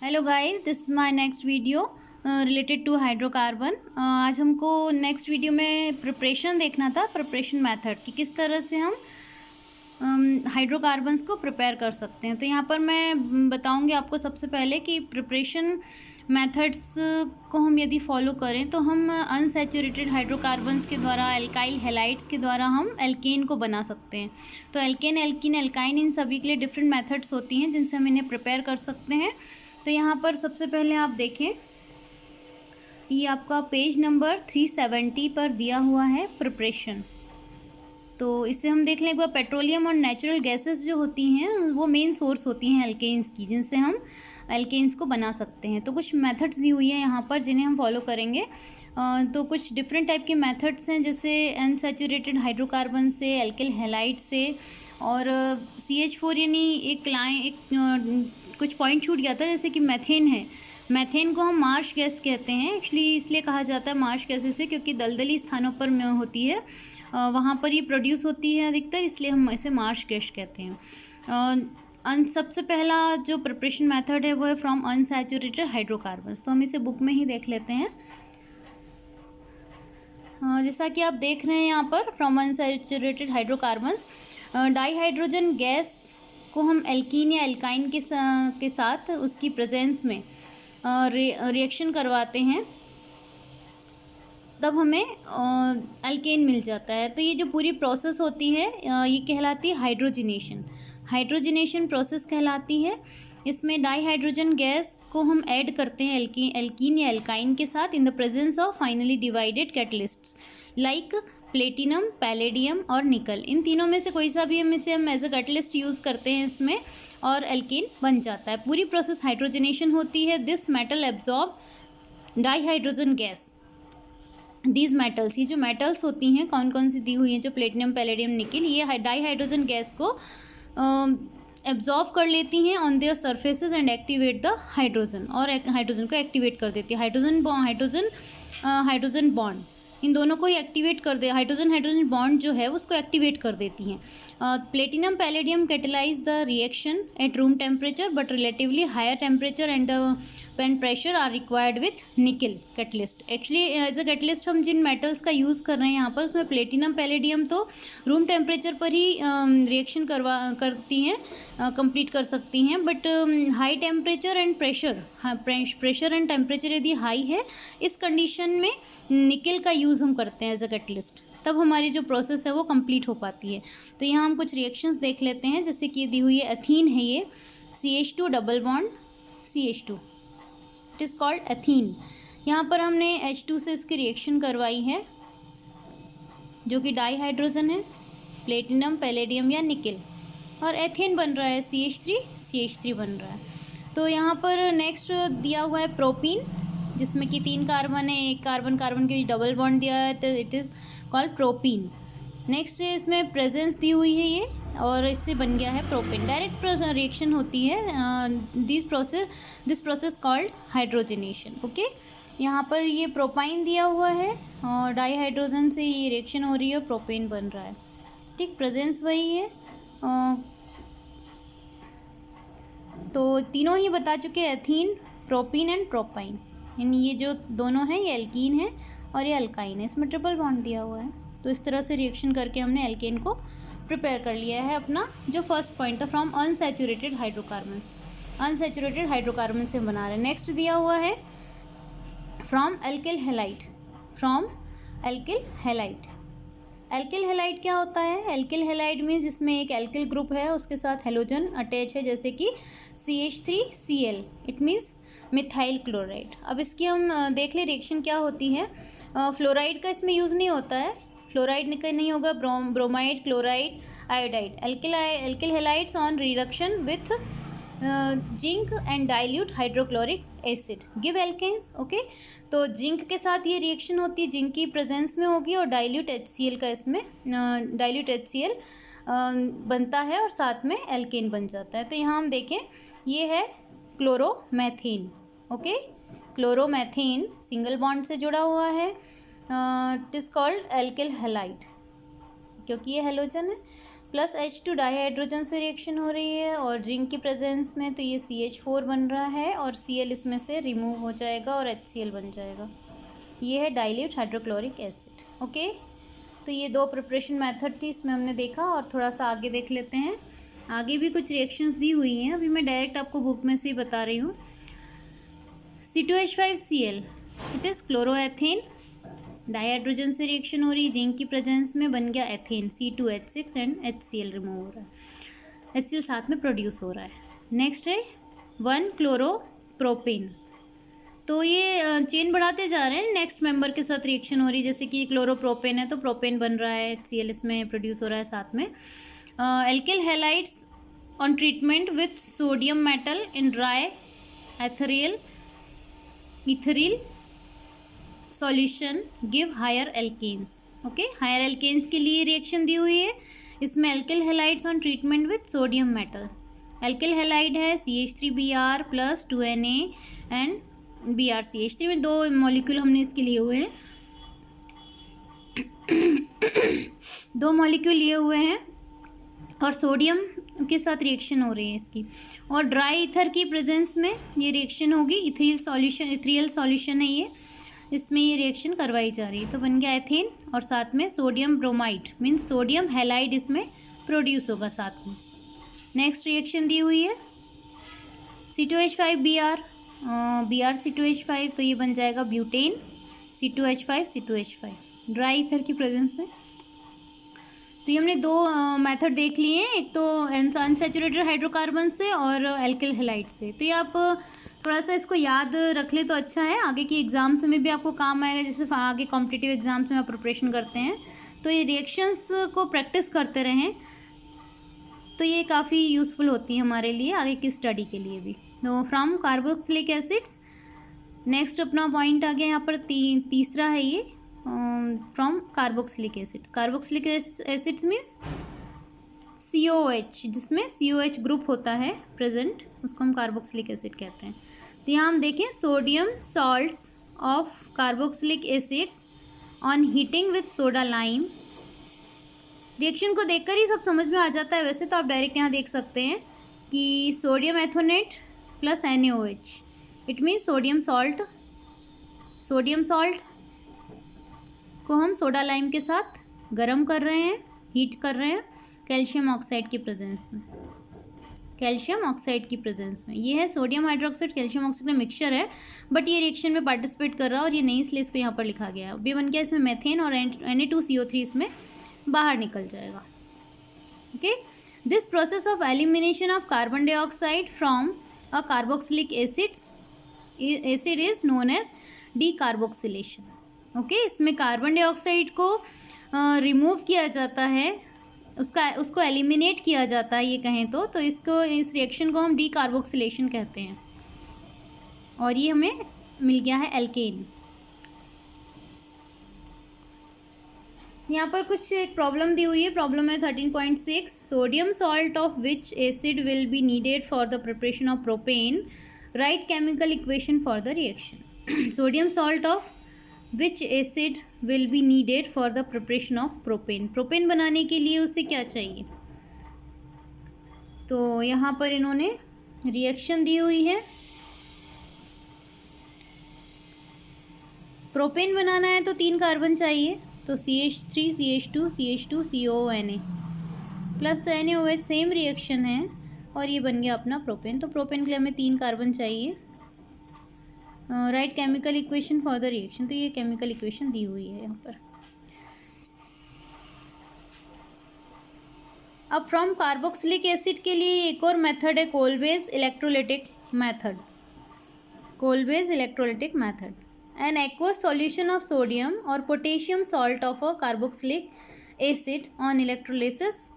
Hello guys, this is my next video related to hydrocarbon. आज हमको next video में preparation देखना था, प्रिपरेशन मेथड कि किस तरह से हम हाइड्रोकार्बन्स को प्रिपेयर कर सकते हैं। तो यहाँ पर मैं बताऊँगी आपको सबसे पहले कि प्रिपरेशन मेथड्स को हम यदि फॉलो करें तो हम अनसैचुरेटेड हाइड्रोकार्बन्स के द्वारा, एल्काइल हैलाइड्स के द्वारा हम एल्केन को बना सकते हैं। तो एल्केन, एल्कीन, एल्काइन इन सभी के लिए डिफरेंट मेथड्स होती हैं जिनसे हम इन्हें प्रिपेयर कर सकते हैं। तो यहाँ पर सबसे पहले आप देखें, ये आपका पेज नंबर 370 पर दिया हुआ है प्रिपरेशन। तो इससे हम देख लें एक बार, पेट्रोलियम और नेचुरल गैसेस जो होती हैं वो मेन सोर्स होती हैं एल्केन्स की, जिनसे हम एल्केन्स को बना सकते हैं। तो कुछ मेथड्स दी हुई हैं यहाँ पर जिन्हें हम फॉलो करेंगे। तो कुछ डिफरेंट टाइप के मेथड्स हैं, जैसे अनसैचुरेटेड हाइड्रोकार्बन से, एल्किल हैलाइड से, और CH4 यानी एक कुछ पॉइंट छूट गया था, जैसे कि मैथेन है। मैथेन को हम मार्श गैस कहते हैं। एक्चुअली इसलिए कहा जाता है मार्श गैसेस से क्योंकि दलदली स्थानों पर होती है, वहाँ पर ये प्रोड्यूस होती है अधिकतर, इसलिए हम इसे मार्श गैस कहते हैं। सबसे पहला जो प्रिपरेशन मेथड है वो है फ्रॉम अनसैचुरेटेड हाइड्रोकार्बन्स। तो हम इसे बुक में ही देख लेते हैं। जैसा कि आप देख रहे हैं यहाँ पर, from unsaturated hydrocarbons, dihydrogen gas को हम एल्कीन या एल्काइन के साथ उसकी प्रेजेंस में रिएक्शन करवाते हैं, तब हमें एल्केन मिल जाता है। तो ये जो पूरी प्रोसेस होती है ये कहलाती है हाइड्रोजिनेशन। हाइड्रोजिनेशन प्रोसेस कहलाती है। इसमें डाईहाइड्रोजन गैस को हम ऐड करते हैं एल्कीन या एल्काइन के साथ in the presence of finally divided catalysts like platinum, palladium और निकल। इन तीनों में से कोई सा भी हम एज अ कैटलिस्ट यूज़ करते हैं इसमें, और एल्केन बन जाता है। पूरी प्रोसेस हाइड्रोजिनेशन होती है। This metal absorb dihydrogen gas. These metals, ये जो मेटल्स होती हैं कौन कौन सी दी हुई हैं, जो प्लेटिनम, पैलेडियम, निकल, ये डाईहाइड्रोजन गैस को एब्जॉर्व कर लेती हैं on their surfaces and activate the hydrogen, और हाइड्रोजन को एक्टिवेट कर देती है। हाइड्रोजन बॉन्ड, इन दोनों को ही एक्टिवेट कर दे। हाइड्रोजन बॉन्ड जो है उसको एक्टिवेट कर देती हैं। Platinum, palladium catalyse the reaction at room temperature but relatively higher temperature and pressure are required with nickel catalyst. Actually as a catalyst हम जिन मेटल्स का यूज़ कर रहे हैं यहाँ पर, उसमें प्लेटिनम, पैलेडियम तो रूम टेम्परेचर पर ही रिएक्शन करती हैं, कंप्लीट कर सकती हैं, but high temperature and pressure and temperature यदि हाई है, इस कंडीशन में निकल का यूज़ हम करते हैं एज अ कैटलिस्ट, तब हमारी जो प्रोसेस है वो कंप्लीट हो पाती है। तो यहाँ हम कुछ रिएक्शंस देख लेते हैं, जैसे कि दी हुई है एथीन है, ये CH2 double bond CH2, it is called ethene. यहाँ पर हमने H2 से इसकी रिएक्शन करवाई है, जो कि डाईहाइड्रोजन है, प्लेटिनम, पैलेडियम या निकल, और एथेन बन रहा है, CH3 बन रहा है। तो यहाँ पर नेक्स्ट दिया हुआ है प्रोपीन, जिसमें कि 3 कार्बन है, एक कार्बन के डबल बॉन्ड दिया है, तो it is called propene. Next इसमें प्रेजेंस दी हुई है ये, और इससे बन गया है प्रोपेन। डायरेक्ट रिएक्शन होती है this process called hydrogenation. Okay, यहाँ पर ये प्रोपाइन दिया हुआ है और डाईहाइड्रोजन से ये रिएक्शन हो रही है, प्रोपेन बन रहा है। ठीक, प्रेजेंस वही है। तो तीनों ही बता चुके हैं, एथीन, प्रोपीन एंड प्रोपाइन। यानी ये जो दोनों हैं ये एल्कीन है और ये अल्काइन है, इसमें ट्रिपल बॉन्ड दिया हुआ है। तो इस तरह से रिएक्शन करके हमने एल्केन को प्रिपेयर कर लिया है। अपना जो फर्स्ट पॉइंट था, from unsaturated hydrocarbons, unsaturated hydrocarbon से बना रहे हैं। नेक्स्ट दिया हुआ है from alkyl halide, from alkyl halide. Alkyl halide क्या होता है? एल्किल हैलाइड मीन्स जिसमें एक एल्किल ग्रुप है, उसके साथ हेलोजन अटैच है, जैसे कि CH3Cl, it means methyl chloride. अब इसकी हम देख ले रिएक्शन क्या होती है। फ्लोराइड का इसमें यूज़ नहीं होता है, फ्लोराइड का नहीं होगा, bromide, chloride, iodide. Alkyl halides on reduction with zinc and dilute hydrochloric acid give alkanes. Okay, तो जिंक के साथ ये रिएक्शन होती है, जिंक की प्रेजेंस में होगी, और डाइल्यूट HCl का इसमें डाइल्यूट HCl बनता है और साथ में एल्केन बन जाता है। तो यहाँ हम देखें, ये है chloromethane. Okay, chloromethane single bond से जुड़ा हुआ है, it is called alkyl halide, क्योंकि ये हेलोजन है। प्लस H2 डाईहाइड्रोजन से रिएक्शन हो रही है और जिंक की प्रेजेंस में, तो ये CH4 बन रहा है और Cl इसमें से रिमूव हो जाएगा और HCl बन जाएगा। ये है डाइल्यूट हाइड्रोक्लोरिक एसिड। ओके, तो ये दो प्रिपरेशन मेथड थी, इसमें हमने देखा। और थोड़ा सा आगे देख लेते हैं। आगे भी कुछ रिएक्शंस दी हुई हैं, अभी मैं डायरेक्ट आपको बुक में से ही बता रही हूँ। C2H5Cl, it is chloroethane, dihydrogen से रिएक्शन हो रही है, जिंक की प्रेजेंस में बन गया ethane, C2H6 and HCl remove हो रहा है, HCl साथ में प्रोड्यूस हो रहा है। नेक्स्ट है 1-क्लोरोप्रोपेन, तो ये चेन बढ़ाते जा रहे हैं, नेक्स्ट मेंबर के साथ रिएक्शन हो रही है। जैसे कि क्लोरोप्रोपेन है तो प्रोपेन बन रहा है, HCl इसमें प्रोड्यूस हो रहा है साथ में। Alkyl halides on treatment with sodium metal in dry ethereal solution give higher alkanes. Okay, higher alkanes के लिए रिएक्शन दी हुई है। इसमें alkyl halides on treatment with sodium metal, alkyl halide है CH3Br plus 2Na and BrCH3 में दो molecule हमने इसके लिए हुए हैं, दो मॉलिक्यूल लिए हुए हैं और सोडियम के साथ रिएक्शन हो रही है इसकी। और ड्राई ईथर की प्रेजेंस में ये रिएक्शन होगी, इथेरियल सॉल्यूशन है ये, इसमें ये रिएक्शन करवाई जा रही है। तो बन गया एथेन और साथ में sodium bromide means sodium halide इसमें प्रोड्यूस होगा साथ में। नेक्स्ट रिएक्शन दी हुई है C2H5Br, BrC2H5, तो ये बन जाएगा ब्यूटेन, C2H5 ड्राई ईथर की प्रेजेंस में। तो ये हमने दो मेथड देख लिए हैं, एक तो अनसैचुरेटेड हाइड्रोकार्बन से और एल्किल हैलाइड से। तो ये आप थोड़ा सा इसको याद रख ले तो अच्छा है, आगे की एग्ज़ाम्स में भी आपको काम आएगा। जैसे आगे कॉम्पिटिटिव एग्ज़ाम्स में आप प्रिपरेशन करते हैं तो ये रिएक्शंस को प्रैक्टिस करते रहें, तो ये काफ़ी यूज़फुल होती है हमारे लिए आगे की स्टडी के लिए भी। तो फ्रॉम कार्बोक्सिलिक एसिड्स, नेक्स्ट अपना पॉइंट आ गया यहाँ पर तीसरा है ये, from carboxylic acids. Carboxylic acids means COH, जिसमें COH ग्रुप होता है प्रेजेंट, उसको हम कार्बोक्सिलिक एसिड कहते हैं। तो यहाँ हम देखें sodium salts of carboxylic acids on heating with soda lime. Reaction को देखकर ही सब समझ में आ जाता है वैसे तो, आप डायरेक्ट यहाँ देख सकते हैं कि sodium ethanoate plus NaOH, it means sodium salt. Sodium salt को हम सोडा लाइम के साथ गर्म कर रहे हैं, हीट कर रहे हैं कैल्शियम ऑक्साइड की प्रेजेंस में, कैल्शियम ऑक्साइड की प्रेजेंस में। ये है सोडियम हाइड्रोक्साइड कैल्शियम ऑक्साइड का मिक्सचर है, बट ये रिएक्शन में पार्टिसिपेट कर रहा है और ये नहीं, इसलिए इसको यहाँ पर लिखा गया है। अभी बन गया इसमें मेथेन और Na2CO3 इसमें बाहर निकल जाएगा। Okay, this process of elimination of carbon dioxide from a carboxylic acid is known as decarboxylation. Okay, इसमें कार्बन डाइऑक्साइड को रिमूव किया जाता है, उसको एलिमिनेट किया जाता है ये कहें तो इस रिएक्शन को हम डीकार्बोक्सिलेशन कहते हैं। और ये हमें मिल गया है एल्केन। यहाँ पर कुछ एक प्रॉब्लम दी हुई है, प्रॉब्लम है 13.6, sodium salt of which acid will be needed for the preparation of propane, right chemical equation for the reaction. Sodium salt of which acid will be needed for the preparation of propane, propane बनाने के लिए उसे क्या चाहिए। तो यहाँ पर इन्होंने रिएक्शन दी हुई है, प्रोपेन बनाना है तो 3 कार्बन चाहिए, तो CH3 CH2 CH2 CONA plus तो NaOH, सेम रिएक्शन है और ये बन गया अपना प्रोपेन। तो प्रोपेन के लिए हमें 3 कार्बन चाहिए। Right chemical equation for the reaction, तो ये केमिकल इक्वेशन दी हुई है यहाँ पर। अब फ्रॉम कार्बोक्सिलिक एसिड के लिए एक और मेथड है Kolbe's electrolytic method. Kolbe's electrolytic method, an aqueous solution of sodium or potassium salt of a carboxylic acid on electrolysis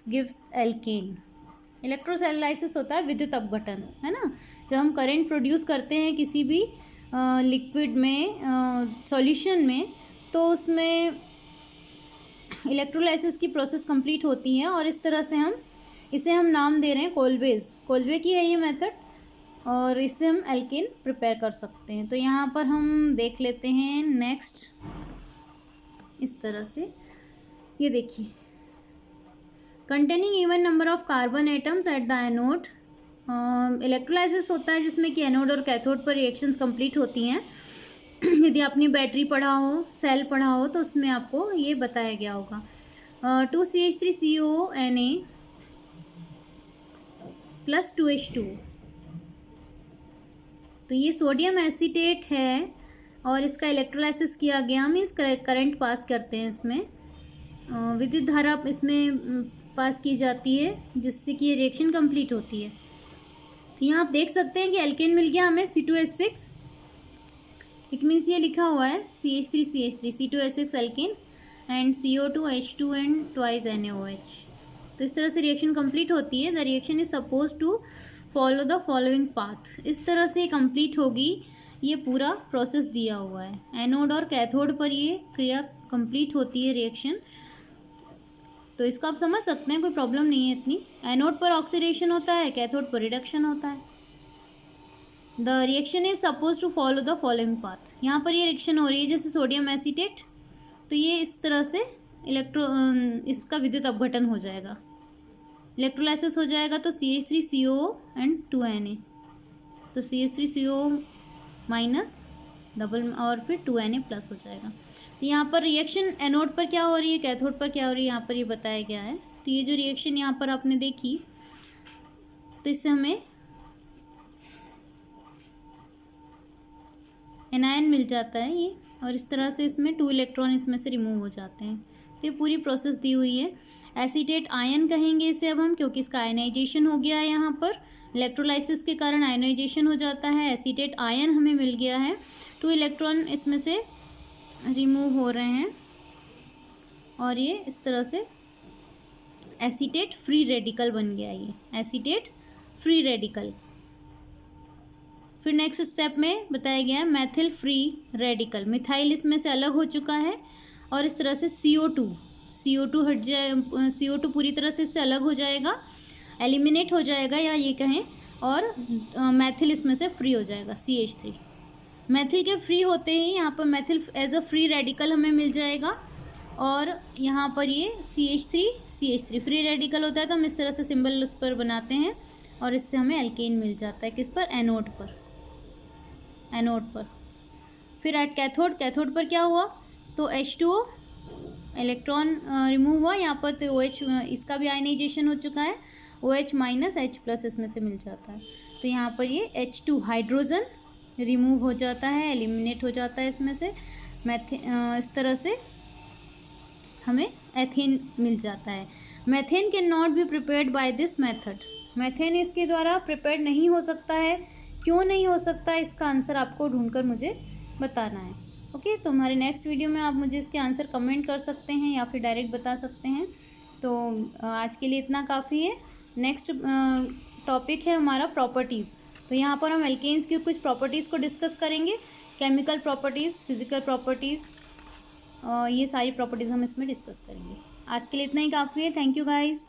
gives alkane। Electrolysis होता है विद्युत अपघटन, है ना। जब हम करंट प्रोड्यूस करते हैं किसी भी लिक्विड में, सॉल्यूशन में, तो उसमें इलेक्ट्रोलाइसिस की प्रोसेस कंप्लीट होती है और इस तरह से इसे हम नाम दे रहे हैं कोलबे की है ये मेथड, और इससे हम एल्केन प्रिपेयर कर सकते हैं। तो यहाँ पर हम देख लेते हैं नेक्स्ट, इस तरह से ये देखिए containing even number of carbon atoms at the anode. Electrolysis होता है जिसमें कि एनोड और कैथोड पर रिएक्शंस कंप्लीट होती हैं। यदि आपने बैटरी पढ़ा हो, सेल पढ़ा हो, तो उसमें आपको ये बताया गया होगा। 2CH3CONA प्लस 2H2, तो ये सोडियम एसीटेट है और इसका इलेक्ट्रोलाइसिस किया गया, मीन्स करंट पास करते हैं इसमें, विद्युत धारा इसमें पास की जाती है जिससे कि ये रिएक्शन कंप्लीट होती है। तो यहाँ आप देख सकते हैं कि एल्केन मिल गया हमें C2H6, इट मीन्स ये लिखा हुआ है CH3CH3 C2H6 alkane and CO2H2 and twice NaOH। तो इस तरह से रिएक्शन कंप्लीट होती है। The reaction is suppose to follow the following path, इस तरह से कंप्लीट होगी, ये पूरा प्रोसेस दिया हुआ है। एनोड और कैथोड पर ये क्रिया कंप्लीट होती है रिएक्शन, तो इसको आप समझ सकते हैं, कोई प्रॉब्लम नहीं है इतनी। एनोड पर ऑक्सीडेशन होता है, कैथोड पर रिडक्शन होता है। The reaction is suppose to follow the following path, यहाँ पर ये रिएक्शन हो रही है जैसे सोडियम एसीटेट, तो ये इस तरह से इसका विद्युत अपघटन हो जाएगा, इलेक्ट्रोलाइसिस हो जाएगा, तो CH3CO एंड 2Na, तो CH3CO माइनस डबल और फिर 2Na प्लस हो जाएगा। तो यहाँ पर रिएक्शन एनोड पर क्या हो रही है, कैथोड पर क्या हो रही है, यहाँ पर ये बताया गया है। तो ये जो रिएक्शन यहाँ पर आपने देखी, तो इससे हमें एनायन मिल जाता है ये, और इस तरह से इसमें 2 इलेक्ट्रॉन इसमें से रिमूव हो जाते हैं। तो ये पूरी प्रोसेस दी हुई है। एसीटेट आयन कहेंगे इसे अब हम, क्योंकि इसका आयनाइजेशन हो गया है, यहाँ पर इलेक्ट्रोलाइसिस के कारण आयनाइजेशन हो जाता है। एसीटेट आयन हमें मिल गया है, 2 इलेक्ट्रॉन इसमें से रिमूव हो रहे हैं और ये इस तरह से एसीटेट फ्री रेडिकल बन गया, ये एसीटेट फ्री रेडिकल। फिर नेक्स्ट स्टेप में बताया गया मैथिल फ्री रेडिकल, मिथाइल इसमें से अलग हो चुका है और इस तरह से CO2 हट जाए, CO2 पूरी तरह से इससे अलग हो जाएगा, एलिमिनेट हो जाएगा या ये कहें, और मैथिल इसमें से फ्री हो जाएगा CH3। मैथिल के फ्री होते ही यहाँ पर methyl as a free radical हमें मिल जाएगा, और यहाँ पर ये CH3 फ्री रेडिकल होता है, तो हम इस तरह से सिंबल उस पर बनाते हैं और इससे हमें एल्केन मिल जाता है। किस पर, एनोड पर। फिर एट कैथोड पर क्या हुआ, तो H2O इलेक्ट्रॉन रिमूव हुआ यहाँ पर, तो OH इसका भी आयनाइजेशन हो चुका है, OH माइनस H प्लस इसमें से मिल जाता है। तो यहाँ पर ये H2 हाइड्रोजन रिमूव हो जाता है, एलिमिनेट हो जाता है इसमें से, इस तरह से हमें एथेन मिल जाता है। Methane can not be prepared by this method, methane इसके द्वारा प्रिपेयर नहीं हो सकता है। क्यों नहीं हो सकता, इसका आंसर आपको ढूंढकर मुझे बताना है। ओके, तो हमारे नेक्स्ट वीडियो में आप मुझे इसके आंसर कमेंट कर सकते हैं या फिर डायरेक्ट बता सकते हैं। तो आज के लिए इतना काफ़ी है। नेक्स्ट टॉपिक है हमारा प्रॉपर्टीज़। तो यहाँ पर हम एल्केन्स की कुछ प्रॉपर्टीज़ को डिस्कस करेंगे, केमिकल प्रॉपर्टीज़, फिजिकल प्रॉपर्टीज़, ये सारी प्रॉपर्टीज़ हम इसमें डिस्कस करेंगे। आज के लिए इतना ही काफ़ी है। Thank you guys.